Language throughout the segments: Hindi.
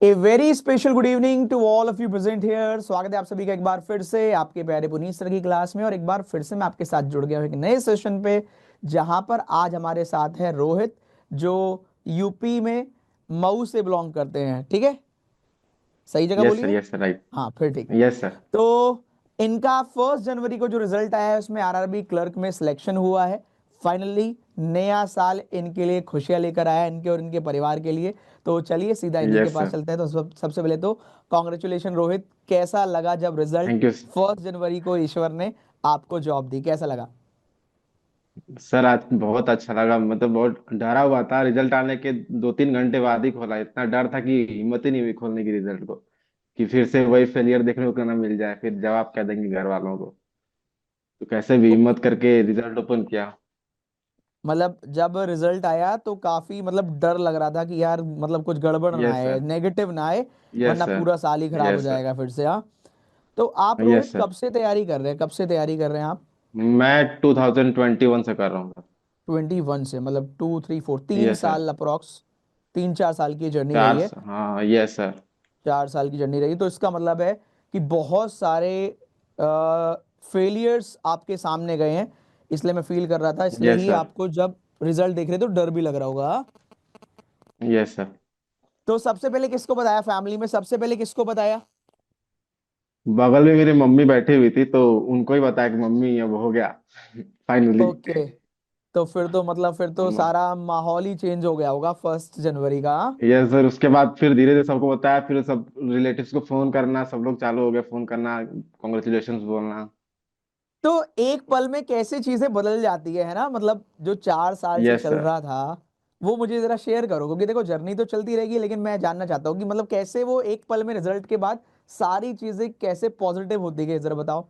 A very special good evening to all of you present here. स्वागत है आप सभी का एक बार फिर से आपके प्यारे पुनीत सर की क्लास में, और एक बार फिर से मैं आपके साथ जुड़ गया हूँ एक नए सेशन पे, जहां पर आज हमारे साथ है रोहित, जो यूपी में मऊ से बिलोंग करते हैं। ठीक है, सही जगह यस सर, बोलिए। Yes sir, right. हाँ फिर ठीक है। Yes sir. तो इनका 1 जनवरी को जो रिजल्ट आया है उसमें आरआरबी क्लर्क में सिलेक्शन हुआ है। फाइनली नया साल इनके लिए खुशियां लेकर आया, इनके और इनके परिवार के लिए। तो चलिए सीधा इन्हीं के यस पास सर। चलते हैं। तो सबसे पहले तो कॉन्ग्रेचुलेशन रोहित, कैसा लगा जब रिजल्ट थैंक यू। 1 जनवरी को ईश्वर ने आपको जॉब दी, कैसा लगा? सर आज बहुत अच्छा लगा, मतलब बहुत डरा हुआ था। रिजल्ट आने के 2-3 घंटे बाद ही खोला। इतना डर था कि हिम्मत ही नहीं हुई खोलने की रिजल्ट को, कि फिर से वही फेलियर देखने को ना मिल जाए, फिर जवाब क्या देंगे घर वालों को। तो कैसे भी तो हिम्मत करके रिजल्ट ओपन किया। मतलब जब रिजल्ट आया तो काफी मतलब डर लग रहा था कि यार मतलब कुछ गड़बड़ ना यस आए, सर। नेगेटिव ना आए, यस वरना सर। पूरा साल ही खराब हो यस सर। जाएगा फिर से। हाँ, तो आप यस रोहित सर। कब से तैयारी कर रहे हैं, कब से तैयारी कर रहे हैं आप? मैं 2021 से कर रहा हूँ। 21 से, मतलब 2 3 4 तीन यस सर। साल अप्रोक्स, 3 4 साल की जर्नी रही चार है। हाँ, यस सर। 4 साल की जर्नी रही, तो इसका मतलब है कि बहुत सारे फेलियर्स आपके सामने गए हैं, इसलिए मैं फील कर रहा था, इसलिए यस ही सर। आपको जब रिजल्ट देख रहे तो डर भी लग रहा होगा, हाँ? Yes sir. तो सबसे पहले किसको बताया, फैमिली में सबसे पहले किसको बताया? बगल में मेरी मम्मी बैठी हुई थी, तो उनको ही बताया कि मम्मी अब हो गया फाइनली। ओके, तो फिर तो मतलब फिर तो सारा माहौल ही चेंज हो गया होगा 1 जनवरी का, हाँ? Yes sir. उसके बाद फिर धीरे धीरे सबको बताया, फिर सब रिलेटिव्स को फोन करना, सब लोग चालू हो गए फोन करना, कॉन्ग्रेचुलेशंस बोलना। तो एक पल में कैसे चीजें बदल जाती है ना, मतलब जो 4 साल से यस चल सर। रहा था वो मुझे जरा शेयर करो, क्योंकि देखो जर्नी तो चलती रहेगी, लेकिन मैं जानना चाहता हूँ कि मतलब कैसे वो एक पल में रिजल्ट के बाद सारी चीजें कैसे पॉजिटिव होती गई, जरा बताओ।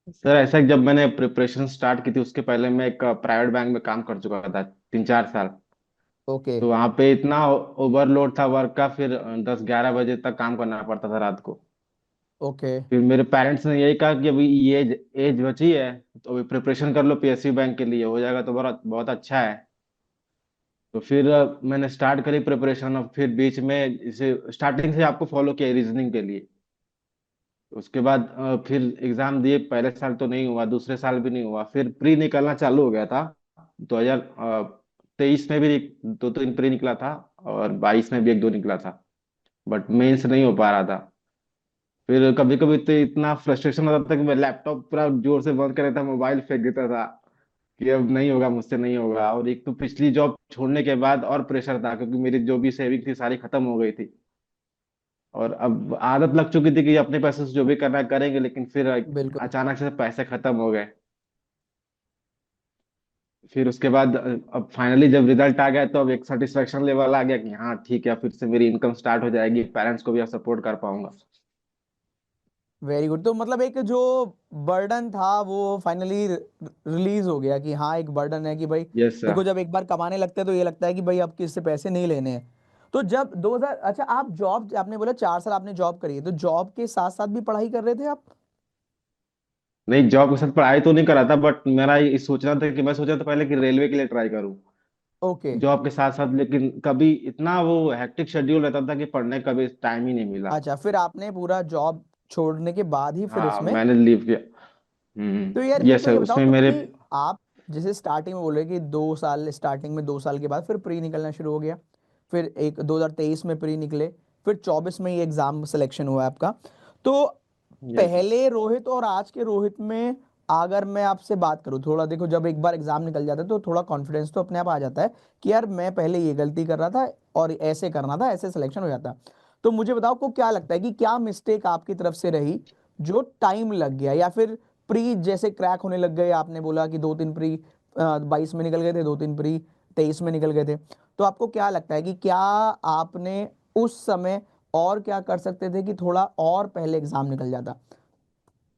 सर ऐसा कि जब मैंने प्रिपरेशन स्टार्ट की थी, उसके पहले मैं एक प्राइवेट बैंक में काम कर चुका था 3-4 साल। ओके। तो वहां पे इतना ओवरलोड था वर्क का, फिर 10-11 बजे तक काम करना पड़ता था रात को। ओके। फिर मेरे पेरेंट्स ने यही कहा कि अभी ये एज एज बची है, तो अभी प्रिपरेशन कर लो, पीएसयू बैंक के लिए हो जाएगा तो बहुत बहुत अच्छा है। तो फिर मैंने स्टार्ट करी प्रिपरेशन। अब फिर बीच में इसे स्टार्टिंग से आपको फॉलो किया रीजनिंग के लिए। उसके बाद फिर एग्जाम दिए। पहले साल तो नहीं हुआ, दूसरे साल भी नहीं हुआ, फिर प्री निकलना चालू हो गया था। 2023 में भी 2-3 प्री निकला था, और 22 में भी 1-2 निकला था। बट मेंस नहीं हो पा रहा था। फिर कभी कभी तो इतना फ्रस्ट्रेशन होता था कि मैं लैपटॉप पूरा जोर से बंद कर देता था, मोबाइल फेंक देता था कि अब नहीं होगा, मुझसे नहीं होगा। और एक तो पिछली जॉब छोड़ने के बाद और प्रेशर था, क्योंकि मेरी जो भी सेविंग थी सारी खत्म हो गई थी। और अब आदत लग चुकी थी कि अपने पैसे से जो भी करना है करेंगे, लेकिन फिर बिल्कुल। अचानक से पैसे खत्म हो गए। फिर उसके बाद अब फाइनली जब रिजल्ट आ गया, तो अब एक सेटिस्फेक्शन लेवल आ गया कि हाँ ठीक है, फिर से मेरी इनकम स्टार्ट हो जाएगी, पेरेंट्स को भी अब सपोर्ट कर पाऊंगा। वेरी गुड, तो मतलब एक जो बर्डन था वो फाइनली रिलीज हो गया, कि हाँ एक बर्डन है कि भाई यस सर। देखो, जब एक बार कमाने लगते हैं तो ये लगता है कि भाई अब किससे पैसे नहीं लेने हैं। तो जब 2000, अच्छा आप जॉब, आपने बोला 4 साल आपने जॉब करी है, तो जॉब के साथ साथ भी पढ़ाई कर रहे थे आप? नहीं, जॉब के साथ पढ़ाई तो नहीं करा था, बट मेरा ये सोचना था कि मैं सोचा था पहले कि रेलवे के लिए ट्राई करूँ ओके। जॉब के साथ साथ। लेकिन कभी इतना वो हेक्टिक शेड्यूल रहता था कि पढ़ने का भी टाइम ही नहीं मिला। अच्छा, फिर आपने पूरा जॉब छोड़ने के बाद ही फिर हाँ, इसमें। मैंने लीव किया। तो यार मेरे यस को सर, ये बताओ, उसमें तो मेरे। कि आप जैसे स्टार्टिंग में बोल रहे कि 2 साल, स्टार्टिंग में 2 साल के बाद फिर प्री निकलना शुरू हो गया, फिर एक 2023 में प्री निकले, फिर 24 में ये एग्जाम सिलेक्शन हुआ आपका। तो यस सर। पहले रोहित और आज के रोहित में अगर मैं आपसे बात करूं थोड़ा, देखो जब एक बार एग्जाम निकल जाता है तो थोड़ा कॉन्फिडेंस तो अपने आप आ जाता है कि यार मैं पहले ये गलती कर रहा था और ऐसे करना था, ऐसे सिलेक्शन हो जाता। तो मुझे बताओ को क्या लगता है कि क्या मिस्टेक आपकी तरफ से रही जो टाइम लग गया, या फिर प्री जैसे क्रैक होने लग गए, आपने बोला कि 2 3 प्री 22 में निकल गए थे, 2 3 प्री 23 में निकल गए थे। तो आपको क्या लगता है कि क्या आपने उस समय और क्या कर सकते थे कि थोड़ा और पहले एग्जाम निकल जाता?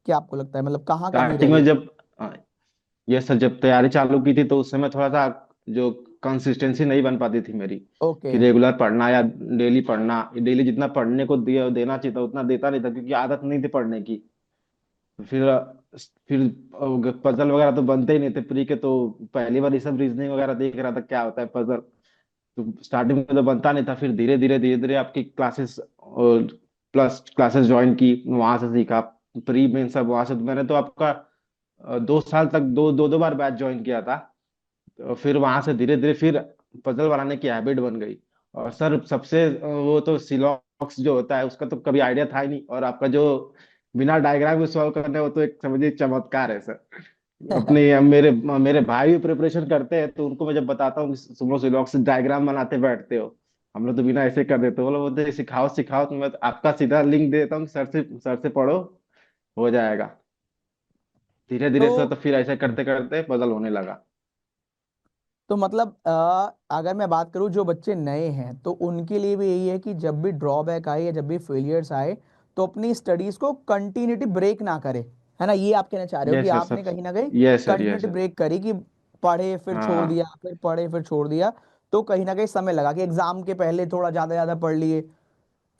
क्या आपको लगता है, मतलब कहाँ कमी रह स्टार्टिंग में गई? जब ये सर जब तैयारी चालू की थी, तो उस समय थोड़ा सा जो कंसिस्टेंसी नहीं बन पाती थी मेरी, ओके। कि रेगुलर पढ़ना या डेली पढ़ना। डेली जितना पढ़ने को दिया देना चाहिए था उतना देता नहीं था, क्योंकि आदत नहीं थी पढ़ने की। फिर फिर पजल वगैरह तो बनते ही नहीं थे प्री के, तो पहली बार ये सब रीजनिंग वगैरह देख रहा था क्या होता है पजल। तो स्टार्टिंग में तो बनता नहीं था, फिर धीरे धीरे आपकी क्लासेस और प्लस क्लासेस ज्वाइन की, वहां से सीखा। प्री मेन सब वहां से, मैंने तो आपका 2 साल तक दो बार बैच ज्वाइन किया था। तो फिर वहां से धीरे धीरे फिर पजल बनाने की हैबिट बन गई। और सर सबसे वो तो सिलॉक्स जो होता है उसका तो कभी आइडिया था ही नहीं, और आपका जो बिना डायग्राम को सॉल्व करना है वो तो एक समझिए चमत्कार है सर। अपने मेरे मेरे भाई भी प्रिपरेशन करते हैं, तो उनको मैं जब बताता हूँ कि तुम लोग सिलॉक्स डायग्राम बनाते बैठते हो, हम लोग तो बिना ऐसे कर देते, वो लोग बोलते हैं, सिखाओ सिखाओ, तो मैं तो आपका सीधा लिंक देता हूँ, सर से पढ़ो, हो जाएगा। धीरे तो धीरे सर तो फिर ऐसे करते करते पजल होने लगा। मतलब अगर मैं बात करूं जो बच्चे नए हैं तो उनके लिए भी यही है कि जब भी ड्रॉबैक आए या जब भी फेलियर्स आए तो अपनी स्टडीज को कंटिन्यूटी ब्रेक ना करे, है ना? ये आप कहना चाह रहे हो कि यस सर, सब। आपने कहीं ना कहीं yes sir, yes continuity sir. Break करी कि पढ़े फिर छोड़ हाँ। दिया, फिर पढ़े फिर छोड़ दिया, तो कहीं ना कहीं समय लगा कि एग्जाम के पहले थोड़ा ज्यादा ज्यादा पढ़ लिए,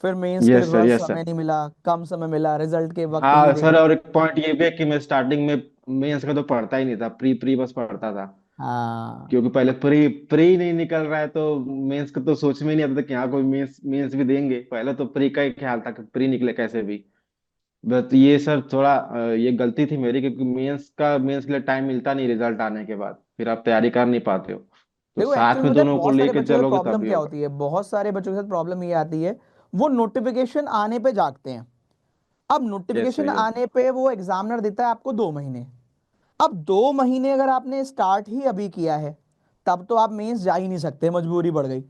फिर मेंस के लिए यस सर, थोड़ा यस समय सर। नहीं मिला, कम समय मिला, रिजल्ट के वक्त ही हाँ देख। सर, और एक पॉइंट ये भी है कि मैं स्टार्टिंग में मेंस का तो पढ़ता ही नहीं था, प्री प्री बस पढ़ता था। हाँ क्योंकि पहले प्री प्री नहीं निकल रहा है, तो मेंस का तो सोच में ही नहीं आता था कि हाँ कोई मेंस मेंस भी देंगे। पहले तो प्री का ही ख्याल था कि प्री निकले कैसे भी। बट ये सर थोड़ा ये गलती थी मेरी, क्योंकि मेंस के लिए टाइम मिलता नहीं रिजल्ट आने के बाद, फिर आप तैयारी कर नहीं पाते हो। तो देखो साथ एक्चुअल में में पता है दोनों को बहुत सारे लेके बच्चों के साथ चलोगे प्रॉब्लम तभी क्या होगा। होती है, बहुत सारे बच्चों के साथ प्रॉब्लम ये आती है, वो नोटिफिकेशन आने पे जागते हैं। अब यस सर, नोटिफिकेशन यस। आने पे वो एग्जामिनर देता है आपको 2 महीने। अब 2 महीने अगर आपने स्टार्ट ही अभी किया है तब तो आप मेंस जा ही नहीं सकते, मजबूरी बढ़ गई।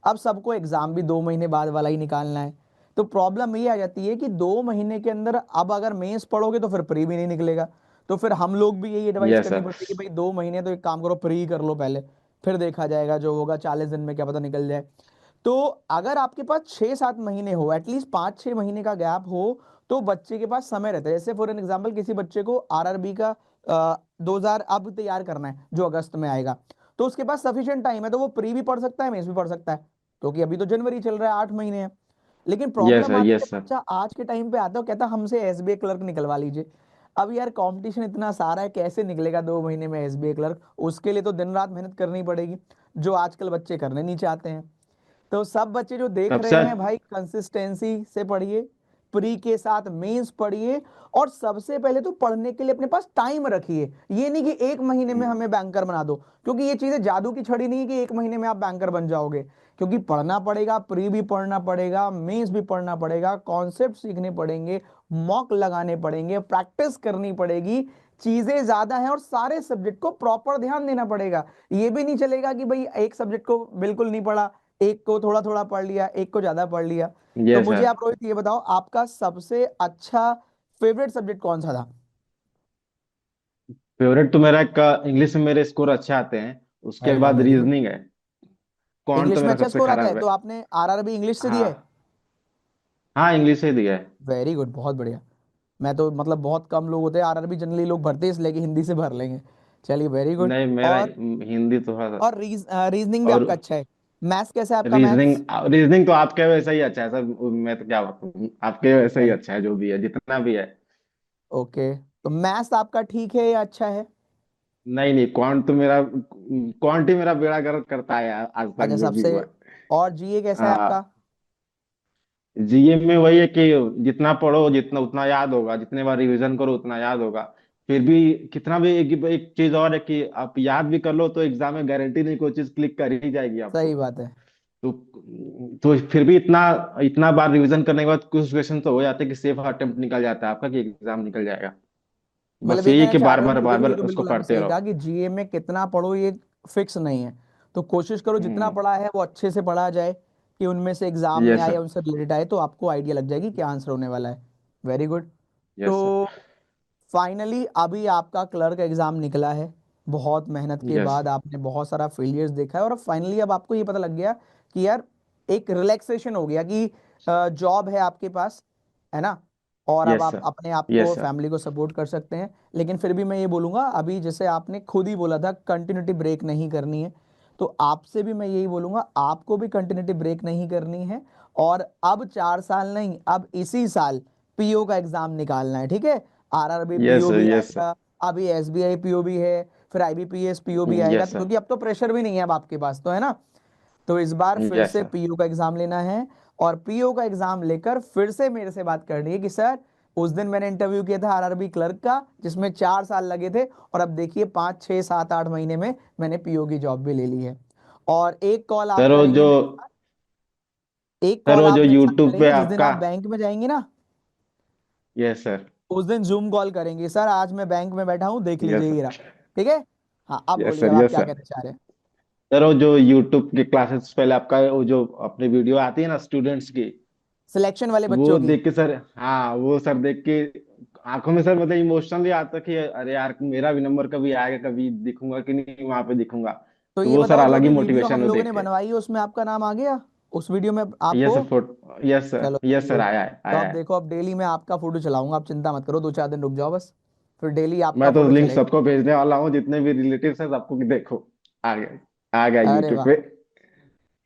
अब सबको एग्जाम भी 2 महीने बाद वाला ही निकालना है। तो प्रॉब्लम ये आ जाती है कि 2 महीने के अंदर अब अगर मेंस पढ़ोगे तो फिर प्री भी नहीं निकलेगा। तो फिर हम लोग भी यही एडवाइस यस करनी सर। पड़ती है कि भाई 2 महीने तो एक काम करो, प्री कर लो पहले, फिर देखा जाएगा जो होगा 40 दिन में क्या पता निकल जाए। तो अगर आपके पास 6-7 महीने हो, एटलीस्ट 5-6 महीने का गैप हो, तो बच्चे के पास समय रहता है। जैसे फॉर एन एग्जाम्पल किसी बच्चे को आरआरबी का 2000 अब तैयार करना है जो अगस्त में आएगा, तो उसके पास सफिशिएंट टाइम है, तो वो प्री भी पढ़ सकता है, मेंस भी पढ़ सकता है, क्योंकि अभी तो जनवरी चल रहा है, 8 महीने हैं। लेकिन यस प्रॉब्लम सर, आती है यस जब सर। बच्चा आज के टाइम पे आता है, वो कहता है हमसे एसबीआई क्लर्क निकलवा लीजिए। अब यार कंपटीशन इतना सारा है, कैसे निकलेगा 2 महीने में एसबीआई क्लर्क? उसके लिए तो दिन रात मेहनत करनी पड़ेगी, जो आजकल बच्चे करने नहीं चाहते हैं। तो सब बच्चे जो देख सबसे रहे हैं भाई, कंसिस्टेंसी से पढ़िए, प्री के साथ मेंस पढ़िए, और सबसे पहले तो पढ़ने के लिए अपने पास टाइम रखिए। ये नहीं कि 1 महीने में हमें बैंकर बना दो, क्योंकि ये चीजें जादू की छड़ी नहीं है कि 1 महीने में आप बैंकर बन जाओगे। क्योंकि पढ़ना पड़ेगा, प्री भी पढ़ना पड़ेगा, मेंस भी पढ़ना पड़ेगा, कॉन्सेप्ट सीखने पड़ेंगे, मॉक लगाने पड़ेंगे, प्रैक्टिस करनी पड़ेगी, चीजें ज्यादा हैं, और सारे सब्जेक्ट को प्रॉपर ध्यान देना पड़ेगा। ये भी नहीं चलेगा कि भाई एक सब्जेक्ट को बिल्कुल नहीं पढ़ा, एक को थोड़ा थोड़ा पढ़ लिया, एक को ज्यादा पढ़ लिया। तो यस मुझे सर। आप रोहित ये बताओ, आपका सबसे अच्छा फेवरेट सब्जेक्ट कौन सा था? फेवरेट तो मेरा का इंग्लिश में मेरे स्कोर अच्छे आते हैं, उसके अरे वाह, बाद वेरी गुड। रीजनिंग है। कौन तो इंग्लिश में मेरा अच्छा सबसे स्कोर आता है खराब है। तो आपने आरआरबी इंग्लिश से दिया है? हाँ। हाँ, इंग्लिश से ही दिया है। वेरी गुड, बहुत बढ़िया। मैं तो मतलब बहुत कम लोग होते हैं आरआरबी जनरली लोग भरते हैं, इसलिए कि हिंदी से भर लेंगे। चलिए वेरी गुड। नहीं, मेरा और हिंदी थोड़ा सा। रीजनिंग भी और आपका अच्छा है? मैथ्स कैसा है आपका, रीजनिंग मैथ्स? रीजनिंग तो आपके वैसा ही अच्छा है सर, मैं तो क्या बताऊं, आपके वैसा ही चलिए, अच्छा है, जो भी है जितना भी है। ओके। तो मैथ्स आपका ठीक है या अच्छा है? नहीं नहीं, क्वांट ही मेरा बेड़ा गर्क करता है आज तक अच्छा, जो भी सबसे। हुआ है। और जीए कैसा है आपका? हाँ। जीए में वही है कि जितना पढ़ो जितना उतना याद होगा, जितने बार रिवीजन करो उतना याद होगा। फिर भी कितना भी एक चीज और है कि आप याद भी कर लो तो एग्जाम में गारंटी नहीं कोई चीज क्लिक कर ही जाएगी सही आपको। बात है। तो फिर भी इतना इतना बार रिवीजन करने के बाद कुछ क्वेश्चन तो हो जाते हैं कि सेफ अटेम्प्ट निकल जाता है आपका, कि एग्जाम निकल जाएगा। मतलब बस ये यही है कहना कि चाह बार रहे हो बार कि बार देखो, बार ये तो उसको बिल्कुल आपने पढ़ते सही कहा रहो। कि जीए में कितना पढ़ो ये फिक्स नहीं है। तो कोशिश करो जितना हम्म। पढ़ा है वो अच्छे से पढ़ा जाए, कि उनमें से एग्जाम में यस आए या सर। उनसे रिलेटेड आए तो आपको आइडिया लग जाएगी क्या आंसर होने वाला है। Very good. Yes sir. तो फाइनली अभी आपका क्लर्क एग्जाम निकला है, बहुत मेहनत के यस। बाद आपने बहुत सारा फेलियर्स देखा है, और अब फाइनली अब आपको ये पता लग गया कि यार एक रिलैक्सेशन हो गया कि जॉब है आपके पास, है ना? और अब यस आप सर। अपने आप यस को, सर। फैमिली को सपोर्ट कर सकते हैं। लेकिन फिर भी मैं ये बोलूंगा, अभी जैसे आपने खुद ही बोला था कंटिन्यूटी ब्रेक नहीं करनी है, तो आपसे भी मैं यही बोलूंगा, आपको भी कंटिन्यूटी ब्रेक नहीं करनी है। और अब 4 साल नहीं, अब इसी साल पीओ का एग्जाम निकालना है, ठीक है? RRB yes PO sir. भी यस सर। आएगा, अभी एसबीआई पीओ भी है, फिर आईबीपीएस पीओ भी आएगा, यस तो सर। क्योंकि अब तो प्रेशर भी नहीं है अब आपके पास, तो है ना? तो इस बार फिर यस से सर। पीओ का एग्जाम लेना है, और पीओ का एग्जाम लेकर फिर से मेरे से बात करनी है कि सर उस दिन मैंने इंटरव्यू किया था आरआरबी क्लर्क का, जिसमें 4 साल लगे थे, और अब देखिए 5 6 7 8 महीने में मैंने पीओ की जॉब भी ले ली है। और एक कॉल आप सर वो करेंगे जो मेरे साथ, एक सर कॉल वो आप जो मेरे साथ यूट्यूब पे करेंगे जिस दिन आपका। आप बैंक में जाएंगे ना, यस सर। उस दिन जूम कॉल करेंगे। सर आज मैं बैंक में बैठा हूँ, देख लीजिए यस ये सर। रहा। ठीक है। हाँ अब यस बोलिए, सर। अब आप यस क्या सर। कहना चाह रहे हैं। सर वो जो यूट्यूब की क्लासेस पहले आपका वो जो अपनी वीडियो आती है ना स्टूडेंट्स की, सिलेक्शन वाले वो बच्चों की। देख के सर, हाँ वो सर देख के आंखों में सर मतलब इमोशनली आता कि अरे यार मेरा भी नंबर कभी आएगा, कभी दिखूंगा कि नहीं वहां पे दिखूंगा। तो तो ये वो सर बताओ, जो अलग ही अभी वीडियो हम मोटिवेशन हो लोगों ने देख के। बनवाई है उसमें आपका नाम आ गया उस वीडियो में यस आपको। सर फोटो, यस सर, चलो वेरी यस सर, गुड। आया है, तो आया अब है। देखो, अब डेली मैं आपका फोटो चलाऊंगा, आप चिंता मत करो, 2 4 दिन रुक जाओ बस, फिर डेली आपका मैं तो फोटो लिंक चलेगा। सबको भेजने वाला हूँ, जितने भी रिलेटिव है सबको, कि देखो आ गया, आ गया अरे यूट्यूब वाह। पे।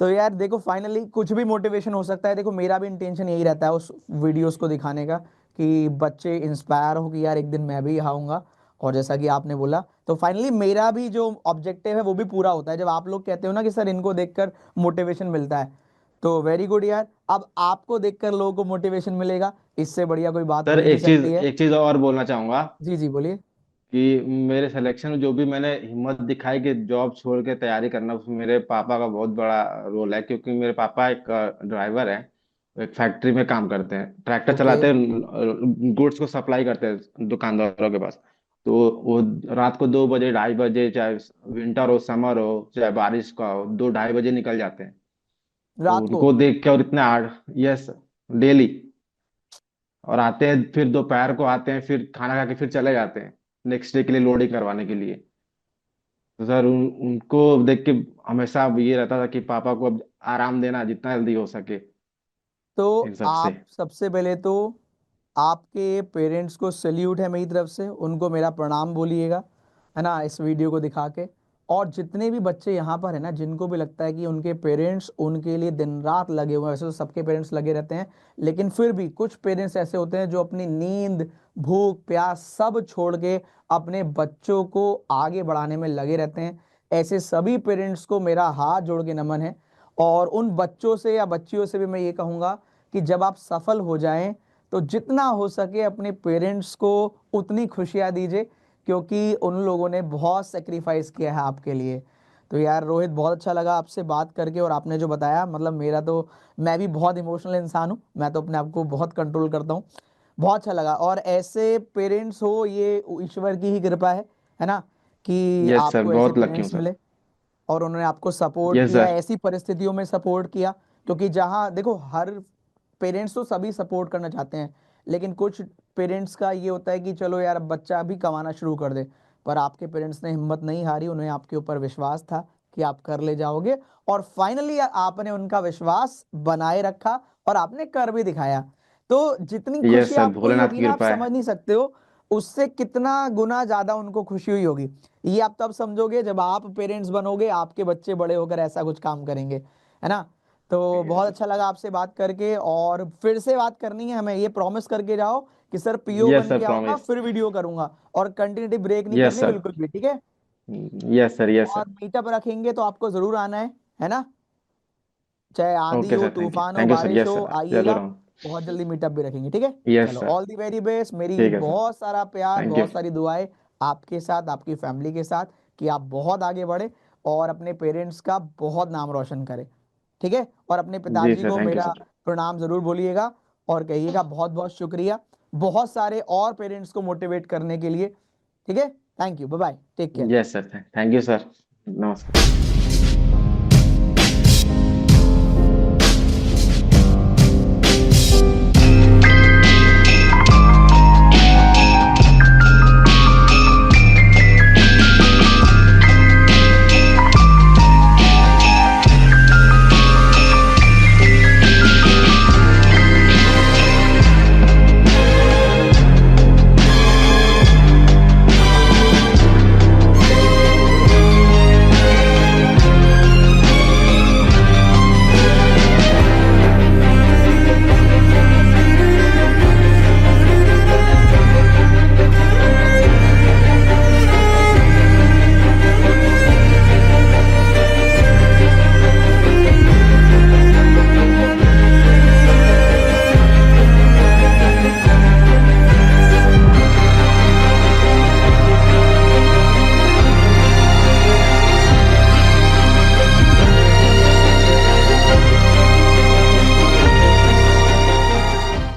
तो यार देखो, फाइनली कुछ भी मोटिवेशन हो सकता है। देखो मेरा भी इंटेंशन यही रहता है उस वीडियोस को दिखाने का, कि बच्चे इंस्पायर हो कि यार एक दिन मैं भी आऊंगा। और जैसा कि आपने बोला, तो फाइनली मेरा भी जो ऑब्जेक्टिव है वो भी पूरा होता है जब आप लोग कहते हो ना कि सर इनको देखकर मोटिवेशन मिलता है। तो वेरी गुड यार, अब आपको देखकर लोगों को मोटिवेशन मिलेगा, इससे बढ़िया कोई बात हो सर ही नहीं सकती है। एक चीज और बोलना चाहूंगा जी जी बोलिए। कि मेरे सिलेक्शन में जो भी मैंने हिम्मत दिखाई कि जॉब छोड़ के तैयारी करना, उसमें मेरे पापा का बहुत बड़ा रोल है, क्योंकि मेरे पापा एक ड्राइवर है, वो एक फैक्ट्री में काम करते हैं, ट्रैक्टर ओके। चलाते हैं, गुड्स को सप्लाई करते हैं दुकानदारों के पास। तो वो रात को 2 बजे 2:30 बजे, चाहे विंटर हो समर हो चाहे बारिश का हो, 2 2:30 बजे निकल जाते हैं। तो रात को। उनको देख के और इतने हार्ड, यस, डेली, और आते हैं फिर दोपहर को आते हैं, फिर खाना खा के फिर चले जाते हैं नेक्स्ट डे के लिए लोडिंग करवाने के लिए। तो सर उनको देख के हमेशा अब ये रहता था कि पापा को अब आराम देना जितना जल्दी हो सके इन तो सब से। आप सबसे पहले तो आपके पेरेंट्स को सल्यूट है मेरी तरफ से, उनको मेरा प्रणाम बोलिएगा, है ना, इस वीडियो को दिखा के। और जितने भी बच्चे यहाँ पर है ना, जिनको भी लगता है कि उनके पेरेंट्स उनके लिए दिन रात लगे हुए हैं, वैसे तो सबके पेरेंट्स लगे रहते हैं, लेकिन फिर भी कुछ पेरेंट्स ऐसे होते हैं जो अपनी नींद भूख प्यास सब छोड़ के अपने बच्चों को आगे बढ़ाने में लगे रहते हैं। ऐसे सभी पेरेंट्स को मेरा हाथ जोड़ के नमन है। और उन बच्चों से या बच्चियों से भी मैं ये कहूँगा कि जब आप सफल हो जाएं तो जितना हो सके अपने पेरेंट्स को उतनी खुशियां दीजिए, क्योंकि उन लोगों ने बहुत सेक्रीफाइस किया है आपके लिए। तो यार रोहित, बहुत अच्छा लगा आपसे बात करके, और आपने जो बताया, मतलब मेरा तो, मैं भी बहुत इमोशनल इंसान हूँ, मैं तो अपने आप को बहुत कंट्रोल करता हूँ। बहुत अच्छा लगा, और ऐसे पेरेंट्स हो ये ईश्वर की ही कृपा है ना, कि यस सर, आपको ऐसे बहुत लकी हूँ पेरेंट्स सर। मिले और उन्होंने आपको सपोर्ट यस किया, सर। ऐसी परिस्थितियों में सपोर्ट किया। क्योंकि जहां देखो, हर पेरेंट्स तो सभी सपोर्ट करना चाहते हैं, लेकिन कुछ पेरेंट्स का ये होता है कि चलो यार अब बच्चा भी कमाना शुरू कर दे। पर आपके पेरेंट्स ने हिम्मत नहीं हारी, उन्हें आपके ऊपर विश्वास था कि आप कर ले जाओगे, और फाइनली आपने उनका विश्वास बनाए रखा और आपने कर भी दिखाया। तो जितनी खुशी यस सर, आपको हुई भोलेनाथ होगी की ना, आप कृपा समझ है। नहीं सकते हो उससे कितना गुना ज्यादा उनको खुशी हुई होगी। ये आप तब समझोगे जब आप पेरेंट्स बनोगे, आपके बच्चे बड़े होकर ऐसा कुछ काम करेंगे, है ना। तो बहुत अच्छा लगा आपसे बात करके, और फिर से बात करनी है हमें, ये प्रॉमिस करके जाओ कि सर पीओ यस बन सर, के आऊंगा, प्रॉमिस। फिर वीडियो करूंगा, और कंटिन्यूटी ब्रेक नहीं यस करनी सर। बिल्कुल भी, ठीक है। Yes sir. यस और सर। मीटअप रखेंगे तो आपको जरूर आना है ना, चाहे आंधी ओके हो सर, तूफान हो थैंक यू सर, बारिश यस हो, सर, आइएगा। जरूर हूँ। बहुत जल्दी मीटअप भी रखेंगे, ठीक है। यस चलो, sir. All the very best, मेरी ठीक है सर। बहुत सारा प्यार, थैंक यू। बहुत सारी दुआएं आपके साथ, आपकी फैमिली के साथ, कि आप बहुत आगे बढ़े और अपने पेरेंट्स का बहुत नाम रोशन करें, ठीक है। और अपने जी पिताजी सर, को थैंक यू मेरा सर। प्रणाम जरूर बोलिएगा, और कहिएगा बहुत बहुत शुक्रिया, बहुत सारे और पेरेंट्स को मोटिवेट करने के लिए, ठीक है। Thank you, bye bye, take care. Yes sir, thank you sir. नमस्कार।